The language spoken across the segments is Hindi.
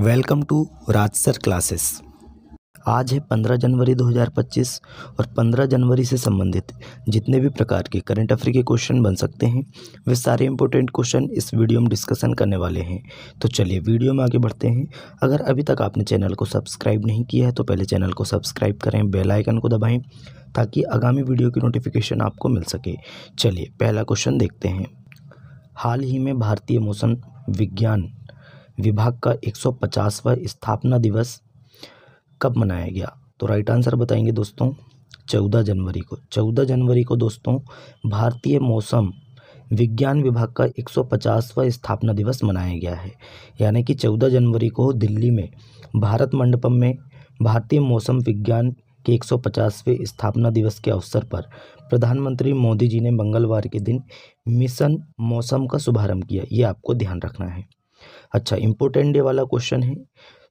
Welcome to Raj sir classes. आज है 15 जनवरी 2025 और 15 जनवरी से संबंधित जितने भी प्रकार के करंट अफेयर के क्वेश्चन बन सकते हैं वे सारे इंपॉर्टेंट क्वेश्चन इस वीडियो में डिस्कशन करने वाले हैं। तो चलिए वीडियो में आगे बढ़ते हैं। अगर अभी तक आपने चैनल को सब्सक्राइब नहीं किया है तो पहले चैनल को सब्सक्राइब करें, बेल आइकन को दबाएं ताकि आगामी वीडियो की नोटिफिकेशन आपको मिल सके। चलिए पहला क्वेश्चन देखते हैं। हाल ही में भारतीय मौसम विज्ञान विभाग का 150वां स्थापना दिवस कब मनाया गया? तो राइट आंसर बताएंगे दोस्तों 14 जनवरी को। 14 जनवरी को दोस्तों भारतीय मौसम विज्ञान विभाग का 150वां स्थापना दिवस मनाया गया है। यानी कि 14 जनवरी को दिल्ली में भारत मंडपम में भारतीय मौसम विज्ञान के 150वें स्थापना दिवस के अवसर पर प्रधानमंत्री मोदी जी ने मंगलवार के दिन मिशन मौसम का शुभारंभ किया। ये आपको ध्यान रखना है। अच्छा, इम्पोर्टेंट डे वाला क्वेश्चन है।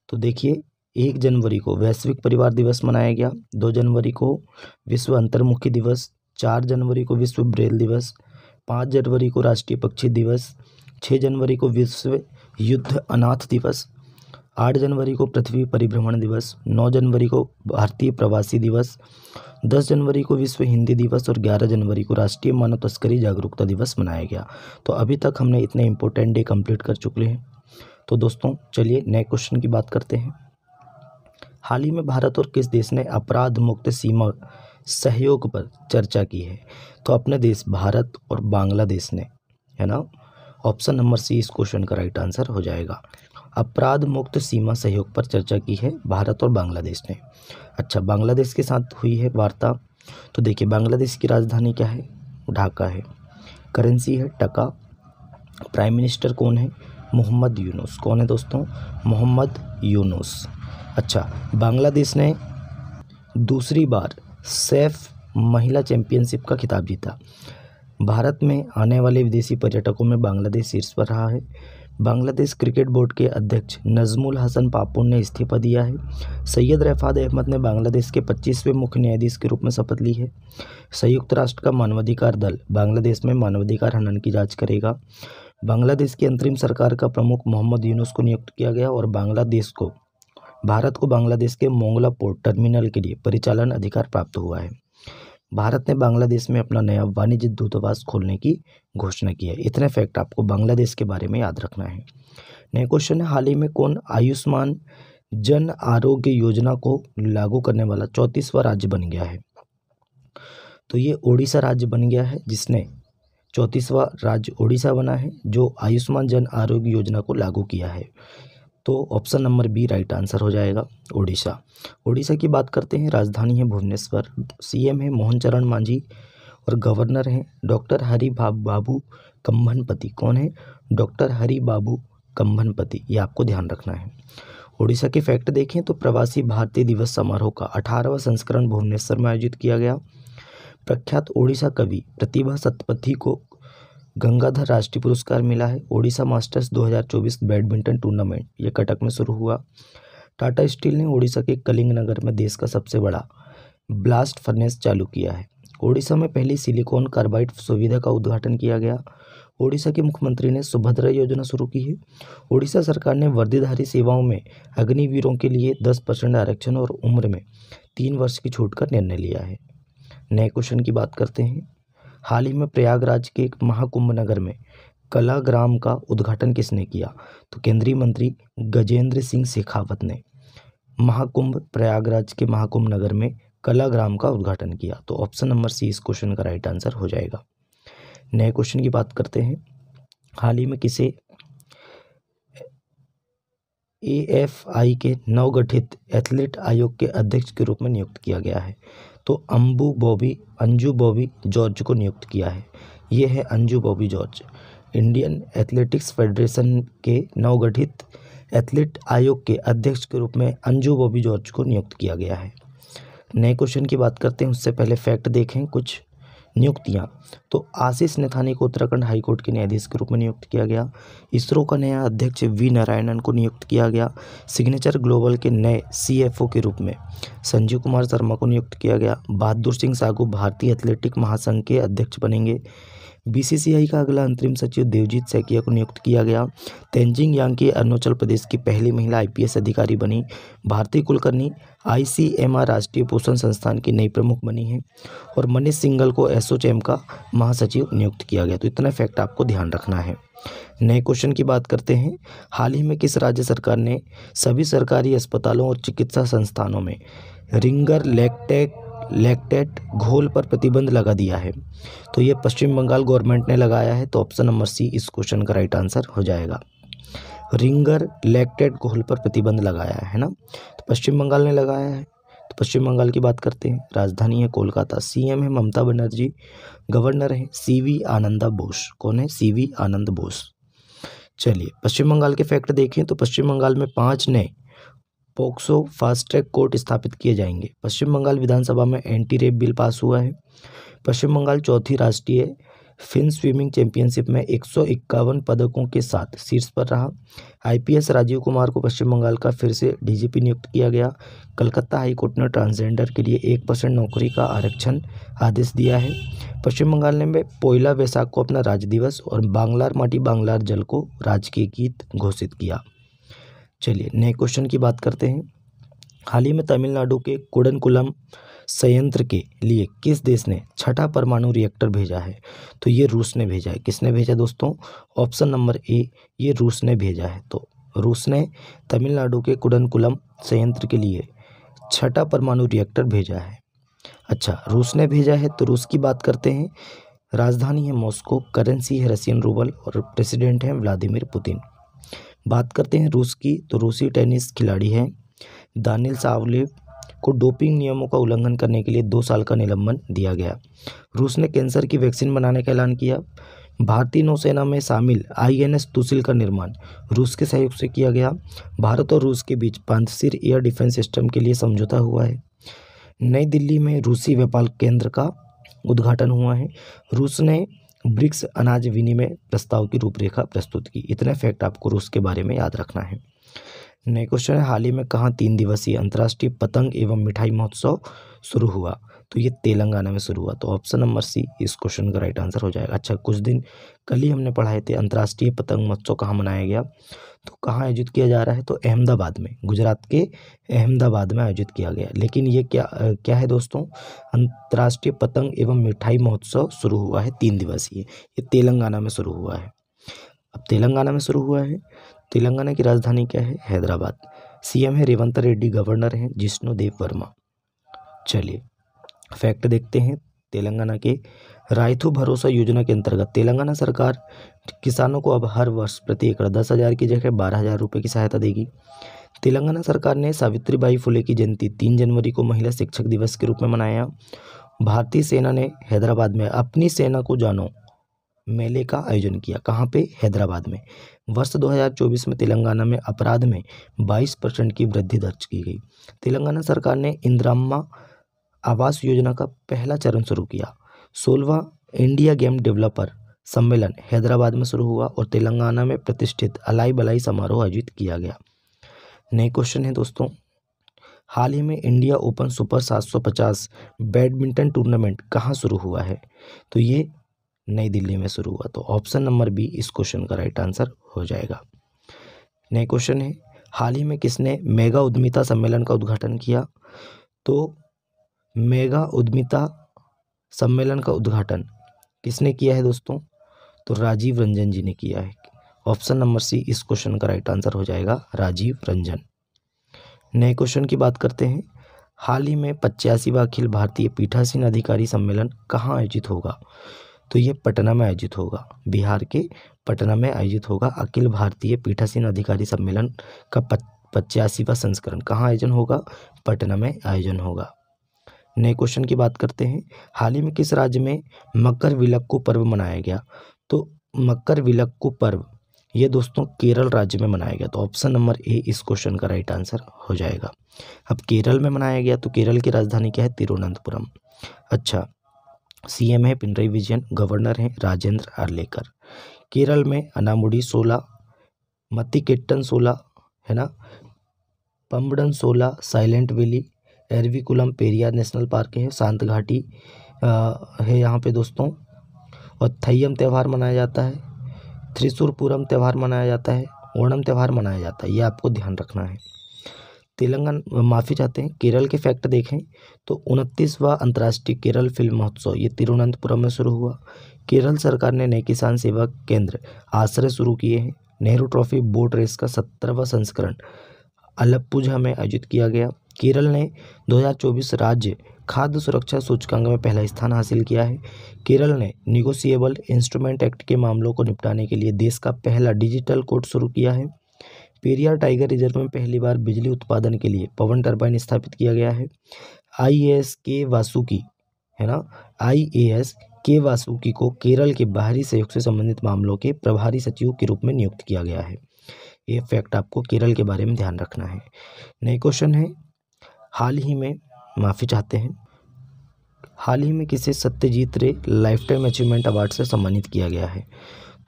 तो देखिए 1 जनवरी को वैश्विक परिवार दिवस मनाया गया, 2 जनवरी को विश्व अंतर्मुखी दिवस, 4 जनवरी को विश्व ब्रेल दिवस, 5 जनवरी को राष्ट्रीय पक्षी दिवस, 6 जनवरी को विश्व युद्ध अनाथ दिवस, 8 जनवरी को पृथ्वी परिभ्रमण दिवस, 9 जनवरी को भारतीय प्रवासी दिवस, 10 जनवरी को विश्व हिंदी दिवस और 11 जनवरी को राष्ट्रीय मानव तस्करी जागरूकता दिवस मनाया गया। तो अभी तक हमने इतने इंपॉर्टेंट डे कंप्लीट कर चुके हैं। तो दोस्तों चलिए नए क्वेश्चन की बात करते हैं। हाल ही में भारत और किस देश ने अपराध मुक्त सीमा सहयोग पर चर्चा की है? तो अपने देश भारत और बांग्लादेश ने, है ना। ऑप्शन नंबर सी इस क्वेश्चन का राइट आंसर हो जाएगा। अपराध मुक्त सीमा सहयोग पर चर्चा की है भारत और बांग्लादेश ने। अच्छा, बांग्लादेश के साथ हुई है वार्ता। तो देखिए बांग्लादेश की राजधानी क्या है? ढाका है। करेंसी है टका। प्राइम मिनिस्टर कौन है? मोहम्मद यूनुस। कौन है दोस्तों? मोहम्मद यूनुस। अच्छा, बांग्लादेश ने दूसरी बार सैफ महिला चैंपियनशिप का खिताब जीता। भारत में आने वाले विदेशी पर्यटकों में बांग्लादेश शीर्ष पर रहा है। बांग्लादेश क्रिकेट बोर्ड के अध्यक्ष नजमुल हसन पापून ने इस्तीफा दिया है। सैयद रफात अहमद ने बांग्लादेश के 25वें मुख्य न्यायाधीश के रूप में शपथ ली है। संयुक्त राष्ट्र का मानवाधिकार दल बांग्लादेश में मानवाधिकार हनन की जांच करेगा। बांग्लादेश की अंतरिम सरकार का प्रमुख मोहम्मद यूनुस को नियुक्त किया गया और भारत को बांग्लादेश के मोंगला पोर्ट टर्मिनल के लिए परिचालन अधिकार प्राप्त हुआ है। भारत ने बांग्लादेश में अपना नया वाणिज्य दूतावास खोलने की घोषणा की है। इतने फैक्ट आपको बांग्लादेश के बारे में याद रखना है। नया क्वेश्चन है, हाल ही में कौन आयुष्मान जन आरोग्य योजना को लागू करने वाला 34वां राज्य बन गया है? तो ये ओडिशा राज्य बन गया है, जिसने 34वां राज्य ओडिशा बना है जो आयुष्मान जन आरोग्य योजना को लागू किया है। तो option number B right answer हो जाएगा, ओडिशा। ओडिशा की बात करते हैं। राजधानी है भुवनेश्वर। सीएम है मोहन चरण मांझी और गवर्नर हैं डॉक्टर हरि बाबू कंभनपति। कौन है? डॉक्टर हरि बाबू कंभनपति। ये आपको ध्यान रखना है। ओडिशा के फैक्ट देखें तो प्रवासी भारतीय दिवस समारोह का 18वां संस्करण भुवनेश्वर में आयोजित किया गया। प्रख्यात ओडिशा कवि प्रतिभा सतपथी को गंगाधर राष्ट्रीय पुरस्कार मिला है। ओडिशा मास्टर्स 2024 बैडमिंटन टूर्नामेंट ये कटक में शुरू हुआ। टाटा स्टील ने ओडिशा के कलिंग नगर में देश का सबसे बड़ा ब्लास्ट फर्नेस चालू किया है। ओडिशा में पहली सिलिकॉन कार्बाइड सुविधा का उद्घाटन किया गया। ओडिशा के मुख्यमंत्री ने सुभद्रा योजना शुरू की है। ओडिशा सरकार ने वर्दीधारी सेवाओं में अग्निवीरों के लिए 10% आरक्षण और उम्र में 3 वर्ष की छूट का निर्णय लिया है। नए क्वेश्चन की बात करते हैं। हाल ही में प्रयागराज के एक महाकुंभ नगर में कलाग्राम का उद्घाटन किसने किया? तो केंद्रीय मंत्री गजेंद्र सिंह शेखावत ने प्रयागराज के महाकुंभ नगर में कलाग्राम का उद्घाटन किया। तो ऑप्शन नंबर सी इस क्वेश्चन का राइट आंसर हो जाएगा। नए क्वेश्चन की बात करते हैं। हाल ही में किसे AFI के नवगठित एथलीट आयोग के अध्यक्ष के रूप में नियुक्त किया गया है? तो अंजू बॉबी जॉर्ज को नियुक्त किया है। ये है Anju Bobby George. Indian athletics federation के नवगठित एथलीट आयोग के अध्यक्ष के रूप में अंजू बॉबी जॉर्ज को नियुक्त किया गया है। नए क्वेश्चन की बात करते हैं, उससे पहले फैक्ट देखें कुछ नियुक्तियां। तो आशीष नेथानी को उत्तराखंड हाईकोर्ट के न्यायाधीश के रूप में नियुक्त किया गया। इसरो का नया अध्यक्ष वी नारायणन को नियुक्त किया गया। सिग्नेचर ग्लोबल के नए CFO के रूप में संजीव कुमार शर्मा को नियुक्त किया गया। बहादुर सिंह साहू भारतीय एथलेटिक महासंघ के अध्यक्ष बनेंगे। बीसीसीआई का अगला अंतरिम सचिव देवजीत सैकिया को नियुक्त किया गया। तेंजिंग यांगी अरुणाचल प्रदेश की पहली महिला आईपीएस अधिकारी बनी। भारती कुलकर्णी आईसीएमआर राष्ट्रीय पोषण संस्थान की नई प्रमुख बनी है। और मनीष सिंघल को एसोचैम का महासचिव नियुक्त किया गया। तो इतना फैक्ट आपको ध्यान रखना है। नए क्वेश्चन की बात करते हैं। हाल ही में किस राज्य सरकार ने सभी सरकारी अस्पतालों और चिकित्सा संस्थानों में रिंगर लैक्टेट घोल पर प्रतिबंध लगा दिया है? तो ये पश्चिम बंगाल गवर्नमेंट ने लगाया है। तो ऑप्शन नंबर सी इस क्वेश्चन का राइट आंसर हो जाएगा। रिंगर लैक्टेट घोल पर प्रतिबंध लगाया है ना, तो पश्चिम बंगाल ने लगाया है। तो पश्चिम बंगाल की बात करते हैं। राजधानी है कोलकाता। सीएम है ममता बनर्जी। गवर्नर है सीवी आनंदा बोस। कौन है? सीवी आनंद बोस। चलिए पश्चिम बंगाल के फैक्ट देखें तो पश्चिम बंगाल में 5 नए पोक्सो फास्ट ट्रैक कोर्ट स्थापित किए जाएंगे। पश्चिम बंगाल विधानसभा में एंटी रेप बिल पास हुआ है। पश्चिम बंगाल चौथी राष्ट्रीय फिन स्विमिंग चैंपियनशिप में 151 पदकों के साथ शीर्ष पर रहा। आईपीएस राजीव कुमार को पश्चिम बंगाल का फिर से डीजीपी नियुक्त किया गया। कलकत्ता हाईकोर्ट ने ट्रांसजेंडर के लिए 1% नौकरी का आरक्षण आदेश दिया है। पश्चिम बंगाल ने पोइला वैसाख को अपना राज्य दिवस और बांग्लार माटी बांग्लार जल को राजकीय गीत घोषित किया। चलिए नए क्वेश्चन की बात करते हैं। हाल ही में तमिलनाडु के कुडनकुलम संयंत्र के लिए किस देश ने छठा परमाणु रिएक्टर भेजा है? तो ये रूस ने भेजा है। किसने भेजा दोस्तों? ऑप्शन नंबर ए, ये रूस ने भेजा है। तो रूस ने तमिलनाडु के कुडनकुलम संयंत्र के लिए छठा परमाणु रिएक्टर भेजा है। अच्छा, रूस ने भेजा है तो रूस की बात करते हैं। राजधानी है मॉस्को, करेंसी है रशियन रूबल और प्रेसिडेंट है व्लादिमीर पुतिन। बात करते हैं रूस की, तो रूसी टेनिस खिलाड़ी हैं दानिल सावलेव को डोपिंग नियमों का उल्लंघन करने के लिए 2 साल का निलंबन दिया गया। रूस ने कैंसर की वैक्सीन बनाने का ऐलान किया। भारतीय नौसेना में शामिल आईएनएस तुसिल का निर्माण रूस के सहयोग से किया गया। भारत और रूस के बीच पांचसीर एयर डिफेंस सिस्टम के लिए समझौता हुआ है। नई दिल्ली में रूसी व्यापार केंद्र का उद्घाटन हुआ है। रूस ने ब्रिक्स अनाज विनिमय प्रस्ताव की रूपरेखा प्रस्तुत की। इतने फैक्ट आपको रूस के बारे में याद रखना है। नए क्वेश्चन है, हाल ही में कहाँ 3 दिवसीय अंतर्राष्ट्रीय पतंग एवं मिठाई महोत्सव शुरू हुआ? तो ये तेलंगाना में शुरू हुआ। तो ऑप्शन नंबर सी इस क्वेश्चन का राइट आंसर हो जाएगा। अच्छा, कुछ दिन कल ही हमने पढ़ाए थे अंतर्राष्ट्रीय पतंग महोत्सव कहाँ मनाया गया, तो कहाँ आयोजित किया जा रहा है? तो अहमदाबाद में, गुजरात के अहमदाबाद में आयोजित किया गया। लेकिन ये क्या है दोस्तों? अंतर्राष्ट्रीय पतंग एवं मिठाई महोत्सव शुरू हुआ है 3 दिवसीय। ये तेलंगाना में शुरू हुआ है। अब तेलंगाना में शुरू हुआ है। तेलंगाना की राजधानी क्या है? हैदराबाद। सीएम है रेवंत रेड्डी। गवर्नर हैं जिष्णु देव वर्मा। चलिए फैक्ट देखते हैं। तेलंगाना के रायथू भरोसा योजना के अंतर्गत तेलंगाना सरकार किसानों को अब हर वर्ष प्रति एकड़ 10,000 की जगह 12,000 रुपये की सहायता देगी। तेलंगाना सरकार ने सावित्रीबाई फुले की जयंती 3 जनवरी को महिला शिक्षक दिवस के रूप में मनाया। भारतीय सेना ने हैदराबाद में अपनी सेना को जानो मेले का आयोजन किया। कहाँ पे? हैदराबाद में। वर्ष 2024 में तेलंगाना में अपराध में 22% की वृद्धि दर्ज की गई। तेलंगाना सरकार ने इंदिराम्मा आवास योजना का पहला चरण शुरू किया। 16वां इंडिया गेम डेवलपर सम्मेलन हैदराबाद में शुरू हुआ और तेलंगाना में प्रतिष्ठित अलाई बलाई समारोह आयोजित किया गया। नए क्वेश्चन है दोस्तों, हाल ही में India open super 750 badminton tournament कहाँ शुरू हुआ है? तो ये नई दिल्ली में शुरू हुआ। तो ऑप्शन नंबर बी इस क्वेश्चन का राइट आंसर हो जाएगा। नए क्वेश्चन है, हाल ही में किसने मेगा उद्यमिता सम्मेलन का उद्घाटन किया? तो मेगा उद्यमिता सम्मेलन का उद्घाटन किसने किया है दोस्तों? तो राजीव रंजन जी ने किया है। ऑप्शन नंबर सी इस क्वेश्चन का राइट आंसर हो जाएगा, राजीव रंजन। नए क्वेश्चन की बात करते हैं। हाल ही में 85वां अखिल भारतीय पीठासीन अधिकारी सम्मेलन कहाँ आयोजित होगा? तो ये पटना में आयोजित होगा। बिहार के पटना में आयोजित होगा अखिल भारतीय पीठासीन अधिकारी सम्मेलन का 85वां संस्करण। कहाँ आयोजन होगा? पटना में आयोजन होगा। नए क्वेश्चन की बात करते हैं। हाल ही में किस राज्य में मकर विलक्कू पर्व मनाया गया? तो मकर विलक्कू पर्व ये दोस्तों केरल राज्य में मनाया गया। तो ऑप्शन नंबर ए इस क्वेश्चन का राइट आंसर हो जाएगा। अब केरल में मनाया गया तो केरल की राजधानी क्या है? तिरुवनंतपुरम। अच्छा, सीएम है पिनरई विजयन। गवर्नर हैं राजेंद्र आर्लेकर। केरल में अनामुडी 16, मत्तिकेट्टन 16 है ना, पम्बडन 16, silent valley, Eravikulam Periyar national park है, शांत घाटी है यहाँ पे दोस्तों, और थय्यम त्यौहार मनाया जाता है, त्रिशूर पूरम त्यौहार मनाया जाता है, ओणम त्यौहार मनाया जाता है। ये आपको ध्यान रखना है। तेलंगाना माफ़ी चाहते हैं, केरल के फैक्ट देखें तो 29वां अंतर्राष्ट्रीय केरल फिल्म महोत्सव ये तिरुवनंतपुरम में शुरू हुआ। केरल सरकार ने नए किसान सेवा केंद्र आश्रय शुरू किए हैं। नेहरू ट्रॉफी बोट रेस का 17वां संस्करण अलप्पुझा में आयोजित किया गया। केरल ने 2024 राज्य खाद्य सुरक्षा सूचकांक में पहला स्थान हासिल किया है। केरल ने निगोशिएबल इंस्ट्रूमेंट एक्ट के मामलों को निपटाने के लिए देश का पहला डिजिटल कोर्ट शुरू किया है। पेरियार टाइगर रिजर्व में पहली बार बिजली उत्पादन के लिए पवन टरबाइन स्थापित किया गया है। आईएएस के वासुकी है ना, आईएएस के वासुकी को केरल के बाहरी सहयोग से संबंधित मामलों के प्रभारी सचिव के रूप में नियुक्त किया गया है। ये फैक्ट आपको केरल के बारे में ध्यान रखना है। नए क्वेश्चन है, हाल ही में माफ़ी चाहते हैं, हाल ही में किसे सत्यजीत रे लाइफ टाइम अचीवमेंट अवार्ड से सम्मानित किया गया है?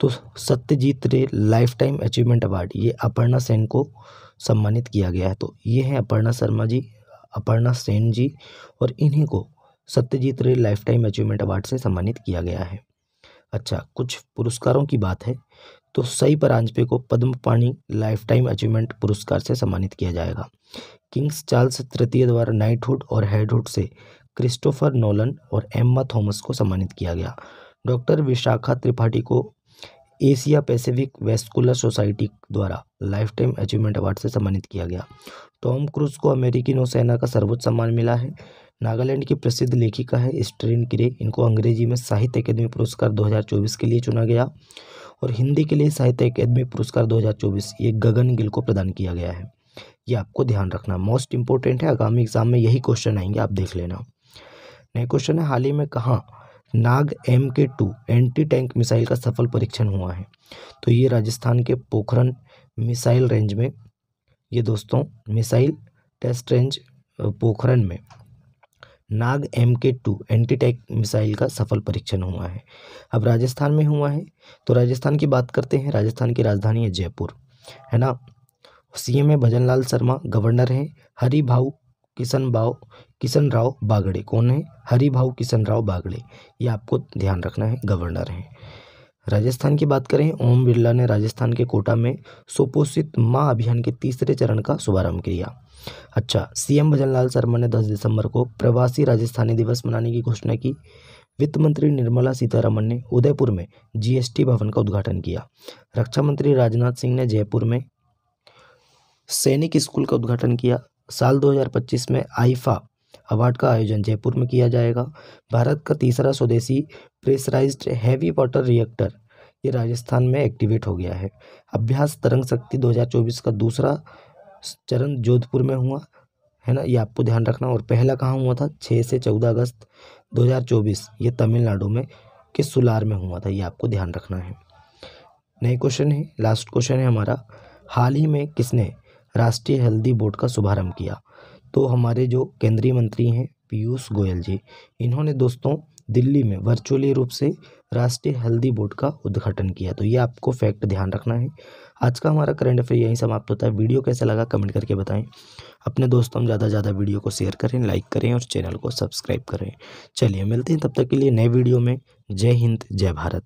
तो सत्यजीत रे लाइफ टाइम अचीवमेंट अवार्ड ये अपर्णा सेन को सम्मानित किया गया है। तो ये हैं अपर्णा शर्मा जी, अपर्णा सेन जी, और इन्हीं को सत्यजीत रे लाइफ टाइम अचीवमेंट अवार्ड से सम्मानित किया गया है। अच्छा, कुछ पुरस्कारों की बात है तो सई परांजपे को पद्म पाणि लाइफ टाइम अचीवमेंट पुरस्कार से सम्मानित किया जाएगा। किंग्स चार्ल्स तृतीय द्वारा नाइटहुड और हेडहुड से क्रिस्टोफर नोलन और एम्मा थॉमस को सम्मानित किया गया। डॉक्टर विशाखा त्रिपाठी को एशिया पैसिफिक वेस्कुलर सोसाइटी द्वारा लाइफ टाइम अचीवमेंट अवार्ड से सम्मानित किया गया। टॉम क्रूज को अमेरिकी नौसेना का सर्वोच्च सम्मान मिला है। नागालैंड की प्रसिद्ध लेखिका है स्टेरिन किरे, इनको अंग्रेजी में साहित्य अकादमी पुरस्कार 2024 के लिए चुना गया। और हिंदी के लिए साहित्य अकादमी पुरस्कार 2024 ये गगन गिल को प्रदान किया गया है। ये आपको ध्यान रखना, मोस्ट इंपॉर्टेंट है, आगामी एग्जाम में यही क्वेश्चन आएंगे, आप देख लेना। नए क्वेश्चन है, हाल ही में कहाँ नाग MK2 एंटी टैंक मिसाइल का सफल परीक्षण हुआ है? तो ये राजस्थान के पोखरण मिसाइल रेंज में, ये दोस्तों मिसाइल टेस्ट रेंज पोखरण में नाग MK2 एंटी टैंक मिसाइल का सफल परीक्षण हुआ है। अब राजस्थान में हुआ है तो राजस्थान की बात करते हैं। राजस्थान की राजधानी है जयपुर, है ना। CM है भजनलाल शर्मा, गवर्नर हैं हरिभाऊ किशन राव बागड़े। कौन है? हरिभाऊ किशन राव बागड़े, ये आपको ध्यान रखना है, गवर्नर हैं। राजस्थान की बात करें, ओम बिरला ने राजस्थान के कोटा में सुपोषित माँ अभियान के तीसरे चरण का शुभारंभ किया। अच्छा, CM भजनलाल शर्मा ने 10 दिसंबर को प्रवासी राजस्थानी दिवस मनाने की घोषणा की। वित्त मंत्री निर्मला सीतारमण ने उदयपुर में GST भवन का उद्घाटन किया। रक्षा मंत्री राजनाथ सिंह ने जयपुर में सैनिक स्कूल का उद्घाटन किया। साल 2025 में आईफा अवार्ड का आयोजन जयपुर में किया जाएगा। भारत का तीसरा स्वदेशी प्रेशराइज्ड हैवी वाटर रिएक्टर ये राजस्थान में एक्टिवेट हो गया है। अभ्यास तरंग शक्ति 2024 का दूसरा चरण जोधपुर में हुआ, है ना, ये आपको ध्यान रखना। और पहला कहाँ हुआ था? 6 से 14 अगस्त 2024 ये तमिलनाडु में के सुलार में हुआ था, ये आपको ध्यान रखना है। नए क्वेश्चन है, लास्ट क्वेश्चन है हमारा, हाल ही में किसने राष्ट्रीय हल्दी बोर्ड का शुभारंभ किया? तो हमारे जो केंद्रीय मंत्री हैं पीयूष गोयल जी, इन्होंने दोस्तों दिल्ली में वर्चुअली रूप से राष्ट्रीय हल्दी बोर्ड का उद्घाटन किया। तो ये आपको फैक्ट ध्यान रखना है। आज का हमारा करंट अफेयर यहीं समाप्त होता है। वीडियो कैसा लगा कमेंट करके बताएं। अपने दोस्तों में ज़्यादा से ज़्यादा वीडियो को शेयर करें, लाइक करें और चैनल को सब्सक्राइब करें। चलिए मिलते हैं तब तक के लिए नए वीडियो में। जय हिंद, जय भारत।